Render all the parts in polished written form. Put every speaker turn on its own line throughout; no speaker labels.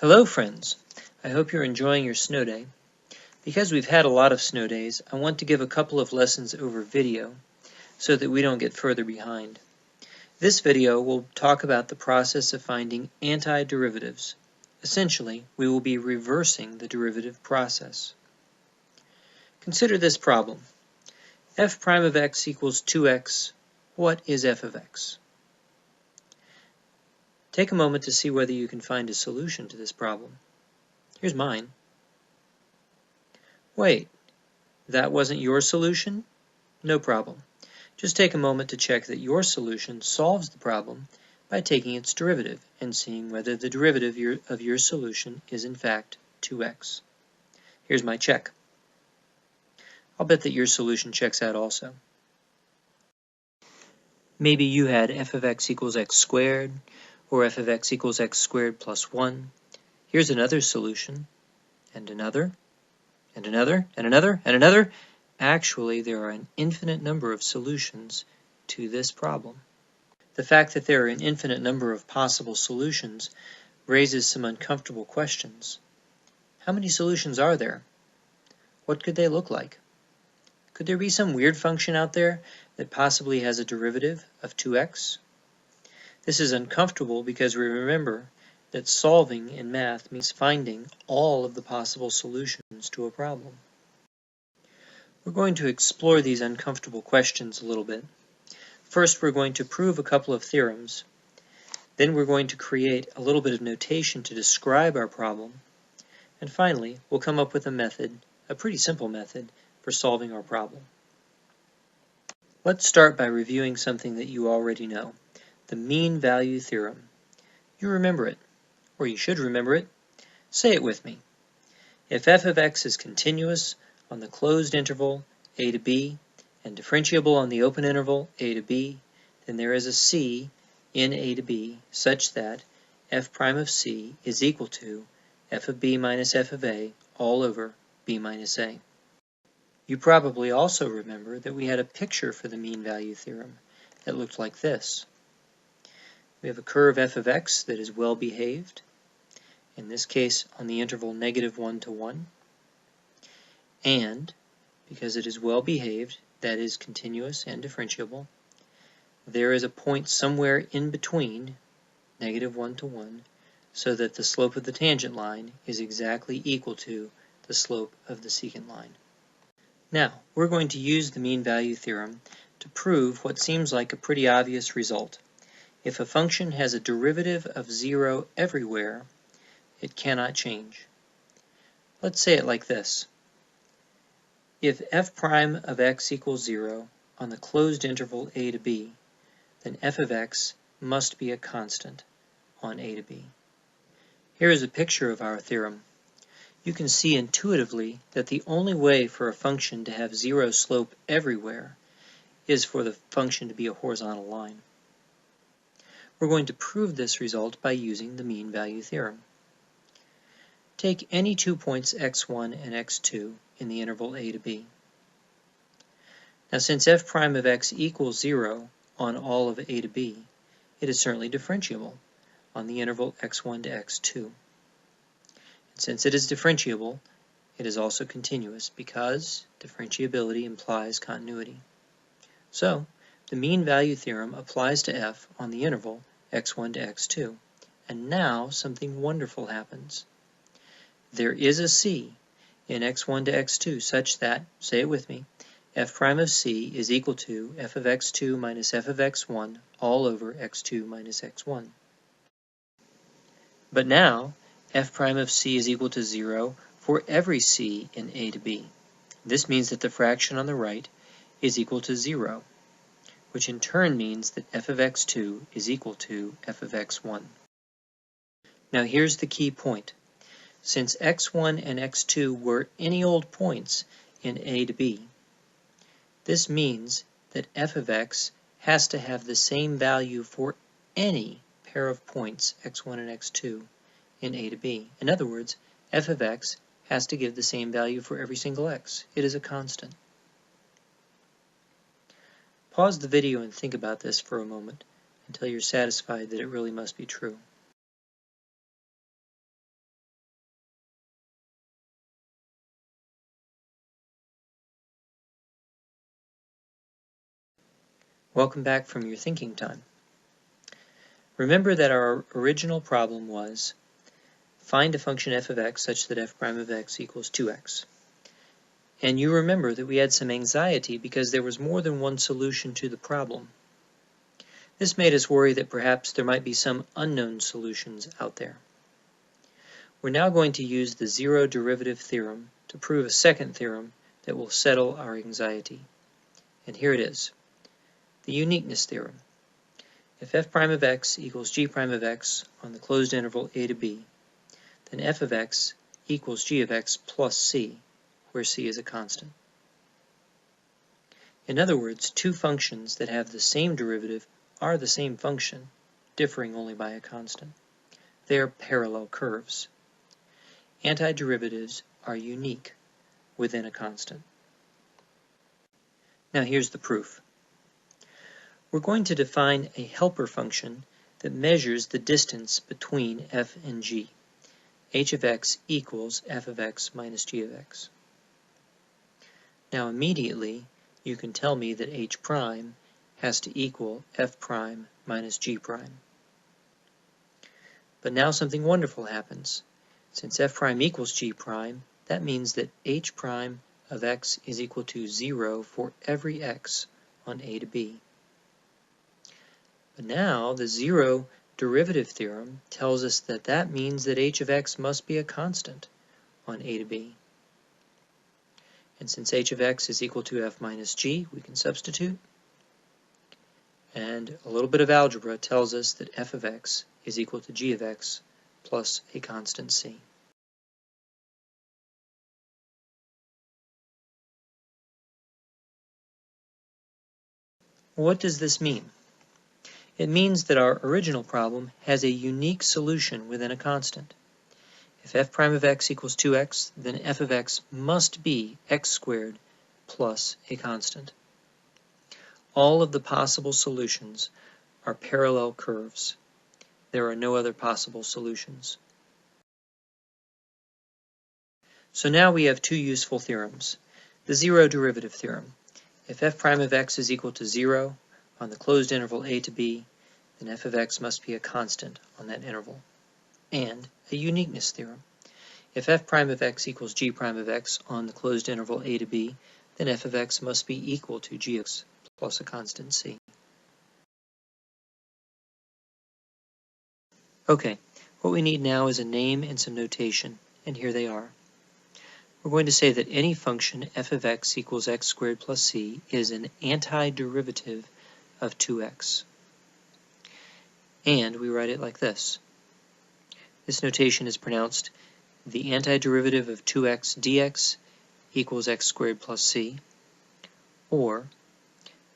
Hello friends, I hope you're enjoying your snow day. Because we've had a lot of snow days, I want to give a couple of lessons over video so that we don't get further behind. This video will talk about the process of finding antiderivatives. Essentially, we will be reversing the derivative process. Consider this problem. F prime of x equals 2x. What is f of x? Take a moment to see whether you can find a solution to this problem. Here's mine. Wait, that wasn't your solution? No problem. Just take a moment to check that your solution solves the problem by taking its derivative and seeing whether the derivative of your solution is in fact 2x. Here's my check. I'll bet that your solution checks out also. Maybe you had f of x equals x squared, or f of x equals x squared plus 1. Here's another solution, and another, and another, and another, and another. Actually, there are an infinite number of solutions to this problem. The fact that there are an infinite number of possible solutions raises some uncomfortable questions. How many solutions are there? What could they look like? Could there be some weird function out there that possibly has a derivative of 2x? This is uncomfortable because we remember that solving in math means finding all of the possible solutions to a problem. We're going to explore these uncomfortable questions a little bit. First, we're going to prove a couple of theorems. Then we're going to create a little bit of notation to describe our problem. And finally, we'll come up with a method, a pretty simple method, for solving our problem. Let's start by reviewing something that you already know, the mean value theorem. You remember it, or you should remember it. Say it with me. If f of x is continuous on the closed interval a to b and differentiable on the open interval a to b, then there is a c in a to b such that f prime of c is equal to f of b minus f of a all over b minus a. You probably also remember that we had a picture for the mean value theorem that looked like this. We have a curve f of x that is well behaved, in this case on the interval -1 to 1, and because it is well behaved, that is continuous and differentiable, there is a point somewhere in between -1 to 1 so that the slope of the tangent line is exactly equal to the slope of the secant line. Now, we're going to use the mean value theorem to prove what seems like a pretty obvious result. If a function has a derivative of 0 everywhere, it cannot change. Let's say it like this. If f prime of x equals 0 on the closed interval a to b, then f of x must be a constant on a to b. Here is a picture of our theorem. You can see intuitively that the only way for a function to have 0 slope everywhere is for the function to be a horizontal line. We're going to prove this result by using the mean value theorem. Take any 2 points x1 and x2 in the interval a to b. Now, since f prime of x equals 0 on all of a to b, it is certainly differentiable on the interval x1 to x2. Since it is differentiable, it is also continuous because differentiability implies continuity. So, the mean value theorem applies to f on the interval x1 to x2. And now something wonderful happens. There is a c in x1 to x2 such that, say it with me, f prime of c is equal to f of x2 minus f of x1 all over x2 minus x1. But now, f prime of c is equal to 0 for every c in a to b. This means that the fraction on the right is equal to 0, which in turn means that f of x2 is equal to f of x1. Now here's the key point. Since x1 and x2 were any old points in a to b, this means that f of x has to have the same value for any pair of points x1 and x2 in a to b. In other words, f of x has to give the same value for every single x. It is a constant. Pause the video and think about this for a moment until you're satisfied that it really must be true. Welcome back from your thinking time. Remember that our original problem was find a function f of x such that f prime of x equals 2x. And you remember that we had some anxiety because there was more than one solution to the problem. This made us worry that perhaps there might be some unknown solutions out there. We're now going to use the zero derivative theorem to prove a second theorem that will settle our anxiety. And here it is, the uniqueness theorem. If f prime of x equals g prime of x on the closed interval a to b, then f of x equals g of x plus c, where c is a constant. In other words, two functions that have the same derivative are the same function, differing only by a constant. They are parallel curves. Antiderivatives are unique within a constant. Now here's the proof. We're going to define a helper function that measures the distance between f and g. H of x equals f of x minus g of x. Now immediately you can tell me that h prime has to equal f prime minus g prime. But now something wonderful happens. Since f prime equals g prime, that means that h prime of x is equal to 0 for every x on a to b. But now the zero derivative theorem tells us that that means that h of x must be a constant on a to b. And since h of x is equal to f minus g, we can substitute. And a little bit of algebra tells us that f of x is equal to g of x plus a constant c. What does this mean? It means that our original problem has a unique solution within a constant. If f prime of x equals 2x, then f of x must be x squared plus a constant. All of the possible solutions are parallel curves. There are no other possible solutions. So now we have two useful theorems. The zero derivative theorem. If f prime of x is equal to 0 on the closed interval a to b, then f of x must be a constant on that interval. And a uniqueness theorem. If f prime of x equals g prime of x on the closed interval a to b, then f of x must be equal to g of x plus a constant c. Okay, what we need now is a name and some notation, and here they are. We're going to say that any function f of x equals x squared plus c is an antiderivative of 2x. And we write it like this. This notation is pronounced the antiderivative of 2x dx equals x squared plus c, or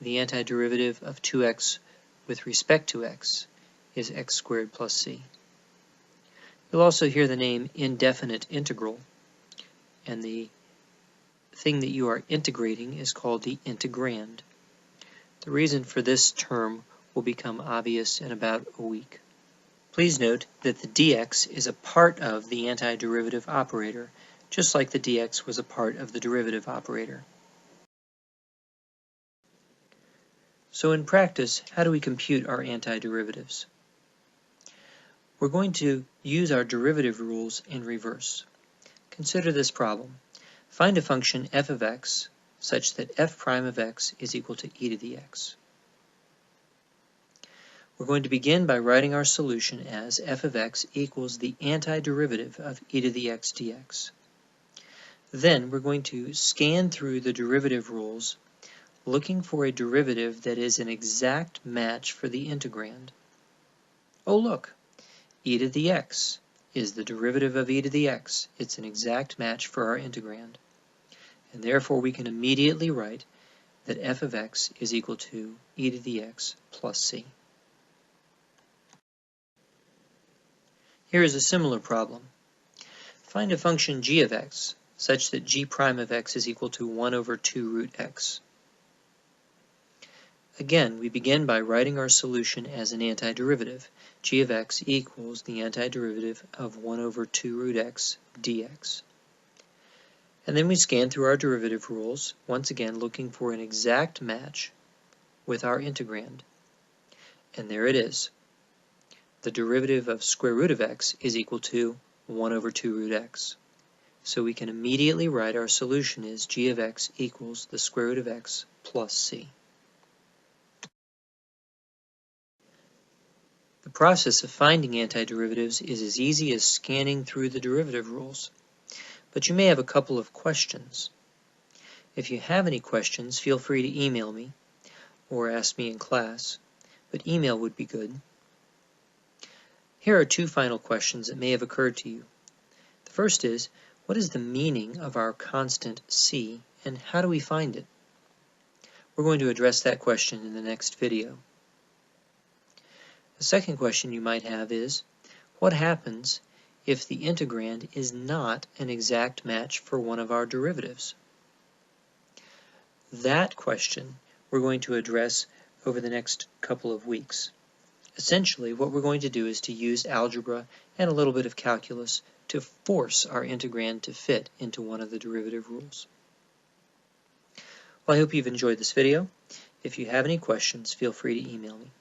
the antiderivative of 2x with respect to x is x squared plus c. You'll also hear the name indefinite integral, and the thing that you are integrating is called the integrand. The reason for this term will become obvious in about a week. Please note that the dx is a part of the antiderivative operator, just like the dx was a part of the derivative operator. So in practice, how do we compute our antiderivatives? We're going to use our derivative rules in reverse. Consider this problem. Find a function f of x such that f prime of x is equal to e to the x. We're going to begin by writing our solution as f of x equals the antiderivative of e to the x dx. Then we're going to scan through the derivative rules looking for a derivative that is an exact match for the integrand. Oh look, e to the x is the derivative of e to the x. It's an exact match for our integrand. And therefore we can immediately write that f of x is equal to e to the x plus c. Here is a similar problem. Find a function g of x such that g prime of x is equal to 1 over 2 root x. Again, we begin by writing our solution as an antiderivative. G of x equals the antiderivative of 1 over 2 root x dx. And then we scan through our derivative rules, once again looking for an exact match with our integrand. And there it is. The derivative of square root of x is equal to 1 over 2 root x. So we can immediately write our solution as g of x equals the square root of x plus c. The process of finding antiderivatives is as easy as scanning through the derivative rules, but you may have a couple of questions. If you have any questions, feel free to email me or ask me in class, but email would be good. Here are two final questions that may have occurred to you. The first is, what is the meaning of our constant c, and how do we find it? We're going to address that question in the next video. The second question you might have is, what happens if the integrand is not an exact match for one of our derivatives? That question we're going to address over the next couple of weeks. Essentially, what we're going to do is to use algebra and a little bit of calculus to force our integrand to fit into one of the derivative rules. Well, I hope you've enjoyed this video. If you have any questions, feel free to email me.